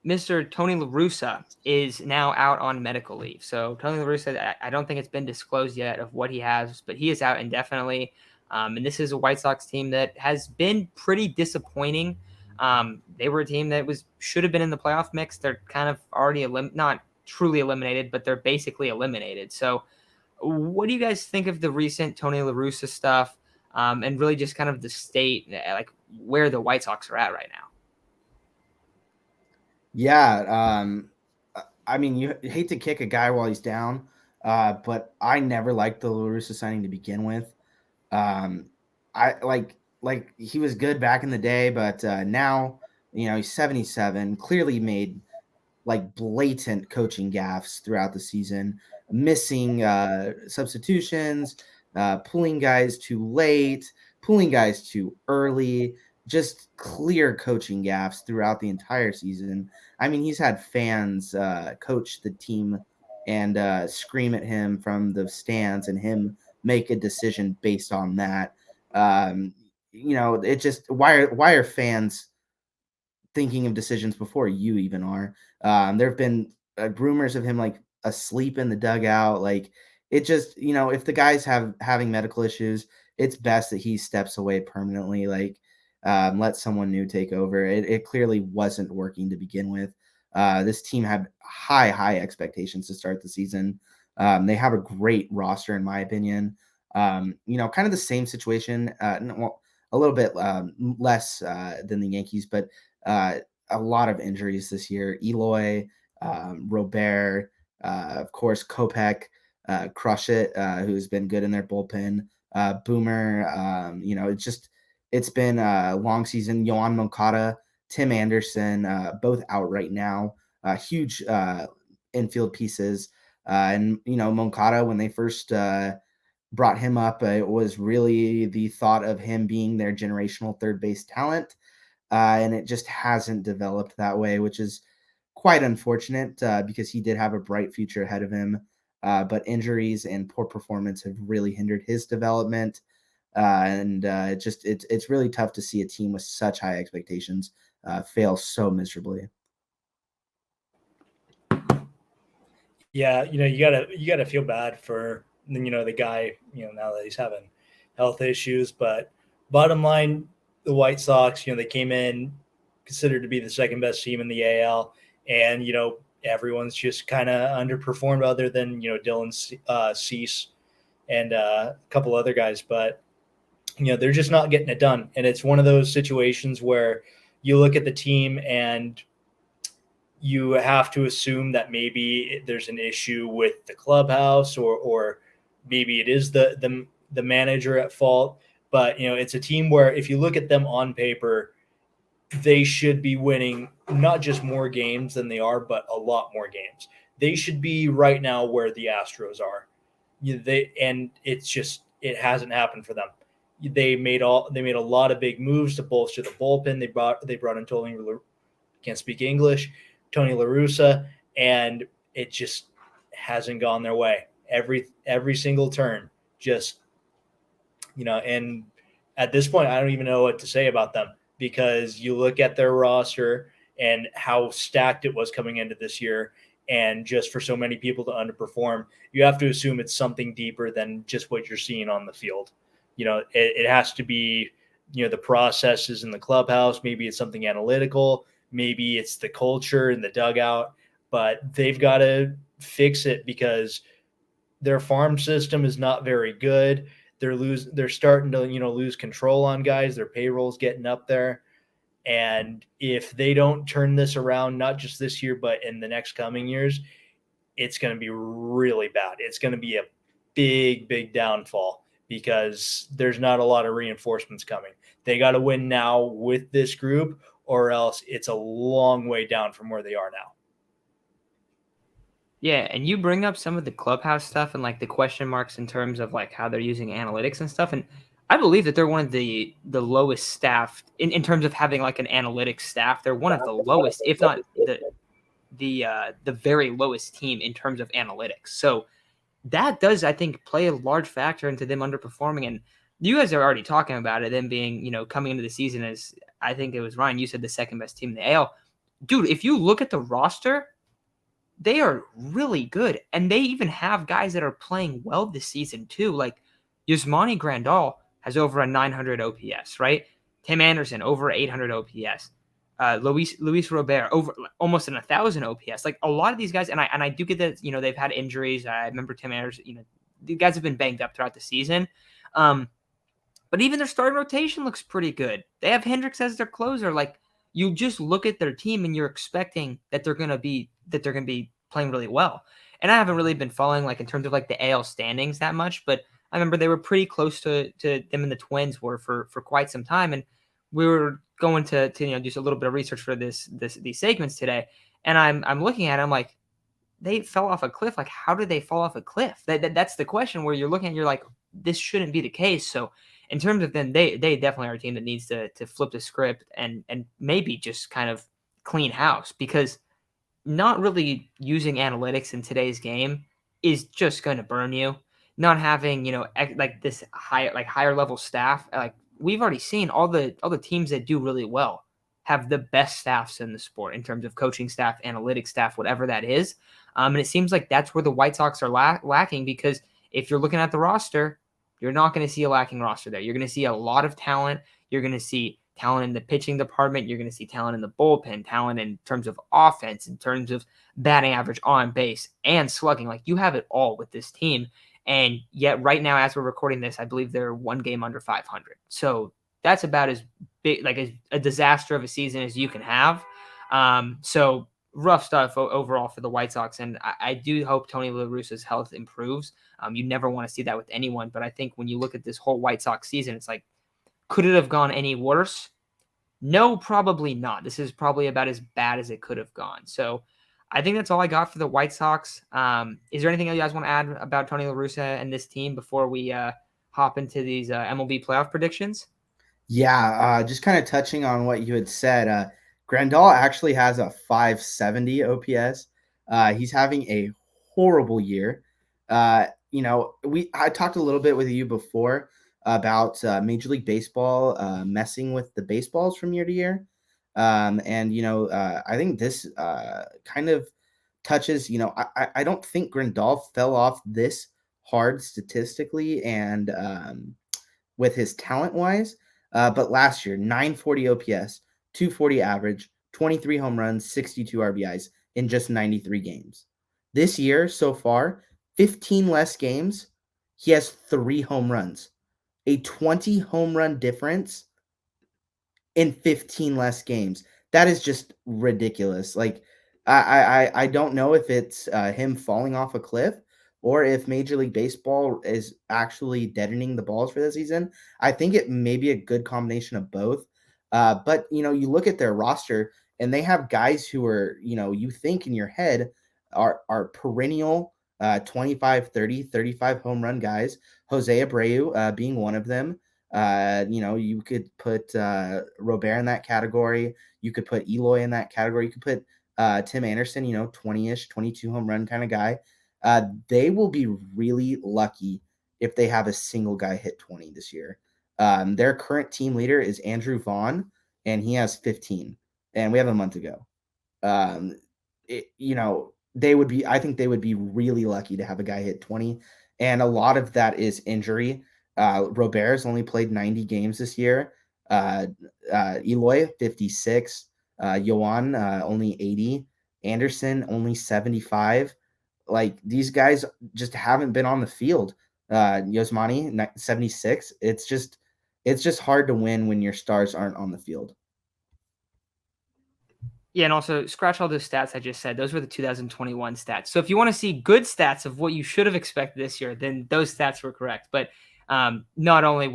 Mr. Tony La Russa is now out on medical leave. So Tony La Russa, I don't think it's been disclosed yet of what he has, but he is out indefinitely. And this is a White Sox team that has been pretty disappointing. They were a team that should have been in the playoff mix. They're kind of already not truly eliminated, but they're basically eliminated. So what do you guys think of the recent Tony La Russa stuff, and really just kind of the state, like where the White Sox are at right now? Yeah, I mean, you hate to kick a guy while he's down, but I never liked the LaRussa signing to begin with. Um, I like he was good back in the day, but now he's 77. Clearly made like blatant coaching gaffes throughout the season, missing substitutions, pulling guys too late, pulling guys too early, just clear coaching gaffes throughout the entire season. I mean, he's had fans coach the team and scream at him from the stands and him make a decision based on that. Um, it just why are fans thinking of decisions before you even are. There have been rumors of him like asleep in the dugout. Like it just, if the guys having medical issues, it's best that he steps away permanently. Like let someone new take over. It clearly wasn't working to begin with. This team had high expectations to start the season. They have a great roster, in my opinion. Kind of the same situation. Well, a little bit less than the Yankees, but uh, a lot of injuries this year. Eloy, Robert, of course, Kopech, Crush It, who's been good in their bullpen. Boomer, it's been a long season. Yohan Moncada, Tim Anderson, both out right now. Huge infield pieces. And, Moncada, when they first brought him up, it was really the thought of him being their generational third base talent. And it just hasn't developed that way, which is quite unfortunate because he did have a bright future ahead of him. But injuries and poor performance have really hindered his development. And it's really tough to see a team with such high expectations fail so miserably. Yeah, you gotta feel bad for the guy, now that he's having health issues. But bottom line, the White Sox, they came in considered to be the second best team in the AL, and everyone's just kind of underperformed other than Dylan Cease and a couple other guys, but they're just not getting it done. And it's one of those situations where you look at the team and you have to assume that maybe there's an issue with the clubhouse, or maybe it is the manager at fault. But it's a team where if you look at them on paper, they should be winning not just more games than they are, but a lot more games. They should be right now where the Astros are. And it's just it hasn't happened for them. They made a lot of big moves to bolster the bullpen. They brought in Tony, can't speak English, Tony La Russa, and it just hasn't gone their way. Every single turn, just and at this point, I don't even know what to say about them, because you look at their roster and how stacked it was coming into this year, and just for so many people to underperform, you have to assume it's something deeper than just what you're seeing on the field. It has to be the processes in the clubhouse. Maybe it's something analytical. Maybe it's the culture in the dugout. But they've got to fix it, because their farm system is not very good. They're starting to lose control on guys. Their payroll's getting up there, and if they don't turn this around, not just this year but in the next coming years, it's going to be really bad. It's going to be a big downfall, because there's not a lot of reinforcements coming. They got to win now with this group, or else it's a long way down from where they are now. Yeah, and you bring up some of the clubhouse stuff and like the question marks in terms of like how they're using analytics and stuff. And I believe that they're one of the lowest staffed in terms of having like an analytics staff. They're one of the lowest, if not the very lowest team in terms of analytics. So that does, I think, play a large factor into them underperforming. And you guys are already talking about it, them being, coming into the season as, I think it was Ryan, you said the second best team in the AL. dude, if you look at the roster, they are really good. And they even have guys that are playing well this season, too. Like Yasmani Grandal has over a 900 OPS, right? Tim Anderson, over 800 OPS. Luis Robert, over almost an 1,000 OPS. Like a lot of these guys, and I do get that, they've had injuries. I remember Tim Anderson, the guys have been banged up throughout the season. But even their starting rotation looks pretty good. They have Hendricks as their closer. Like you just look at their team and you're expecting that they're gonna be playing really well. And I haven't really been following like in terms of like the AL standings that much, but I remember they were pretty close to them and the Twins were for quite some time. And we were going to do a little bit of research for these segments today. And I'm looking at it, I'm like, they fell off a cliff. Like, how did they fall off a cliff? That's the question where you're looking at, you're like, this shouldn't be the case. So in terms of them, they definitely are a team that needs to flip the script and maybe just kind of clean house, because not really using analytics in today's game is just going to burn you. Not having, like this higher level staff, like we've already seen all the teams that do really well have the best staffs in the sport in terms of coaching staff, analytics staff, whatever that is. And it seems like that's where the White Sox are lacking, because if you're looking at the roster, you're not going to see a lacking roster there. You're going to see a lot of talent. You're going to see talent in the pitching department. You're going to see talent in the bullpen, talent in terms of offense, in terms of batting average, on base, and slugging. Like you have it all with this team. And yet right now, as we're recording this, I believe they're one game under 500. So that's about as big, like a disaster of a season as you can have. So rough stuff overall for the White Sox. And I do hope Tony La Russa's health improves. You never want to see that with anyone. But I think when you look at this whole White Sox season, it's like, could it have gone any worse? No, probably not. This is probably about as bad as it could have gone. So I think that's all I got for the White Sox. Is there anything else you guys want to add about Tony La Russa and this team before we hop into these MLB playoff predictions? Yeah, just kind of touching on what you had said. Grandal actually has a 570 OPS. He's having a horrible year. I talked a little bit with you before about Major League Baseball messing with the baseballs from year to year. I think this kind of touches, I don't think Grandal fell off this hard statistically and with his talent wise. But last year, 940 OPS, 240 average, 23 home runs, 62 RBIs in just 93 games. This year, so far, 15 less games, he has 3 home runs, a 20 home run difference in 15 less games. That is just ridiculous. Like, I don't know if it's him falling off a cliff or if Major League Baseball is actually deadening the balls for the season. I think it may be a good combination of both. But you look at their roster and they have guys who are, you think in your head are perennial 25, 30, 35 home run guys. Jose Abreu being one of them. You could put Robert in that category. You could put Eloy in that category. You could put Tim Anderson, 20-ish, 22 home run kind of guy. They will be really lucky if they have a single guy hit 20 this year. Their current team leader is Andrew Vaughn, and he has 15, and we have a month to go. I think they would be really lucky to have a guy hit 20, and a lot of that is injury. Robert's only played 90 games this year. Eloy, 56. Yoan, only 80. Anderson, only 75. Like, these guys just haven't been on the field. Yasmani, 76. It's just hard to win when your stars aren't on the field. Yeah, and also scratch all those stats I just said. Those were the 2021 stats. So if you want to see good stats of what you should have expected this year, then those stats were correct. But not only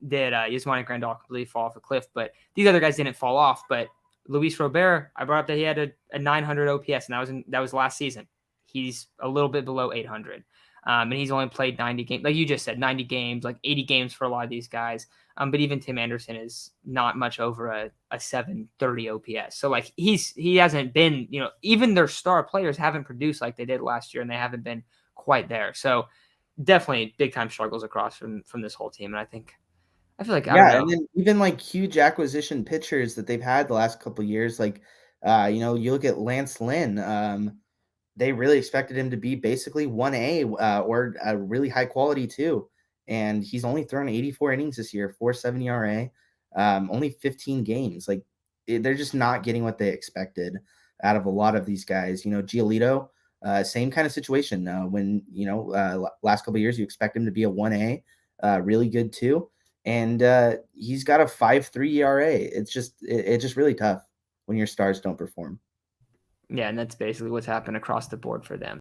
did Yasmani Grandal completely fall off a cliff, but these other guys didn't fall off. But Luis Robert, I brought up that he had a 900 OPS, and that was last season. He's a little bit below 800. And he's only played 90 games, like you just said, 90 games, like 80 games for a lot of these guys. But even Tim Anderson is not much over a 730 OPS. So like he hasn't been, even their star players haven't produced like they did last year, and they haven't been quite there. So definitely big time struggles across from this whole team. And I feel like, I don't know. And then even like huge acquisition pitchers that they've had the last couple of years, like You look at Lance Lynn. They really expected him to be basically 1A or a really high quality too. And he's only thrown 84 innings this year, 4.7 ERA, only 15 games. Like they're just not getting what they expected out of a lot of these guys. Giolito, same kind of situation. When last couple of years you expect him to be a 1A, really good too, and he's got a 5.3 ERA. It's just really tough when your stars don't perform. Yeah, and that's basically what's happened across the board for them.